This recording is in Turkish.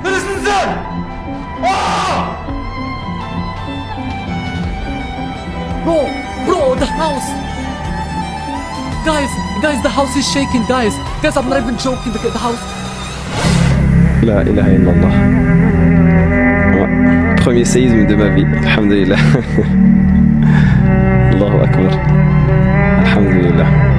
Neresin sen? Bro, the house. Guys, the house is shaking, guys. Guys, I'm not even joking. The house. La ilahe illallah. Premier séisme de ma vie. Alhamdulillah. Allahu Akbar. Alhamdulillah.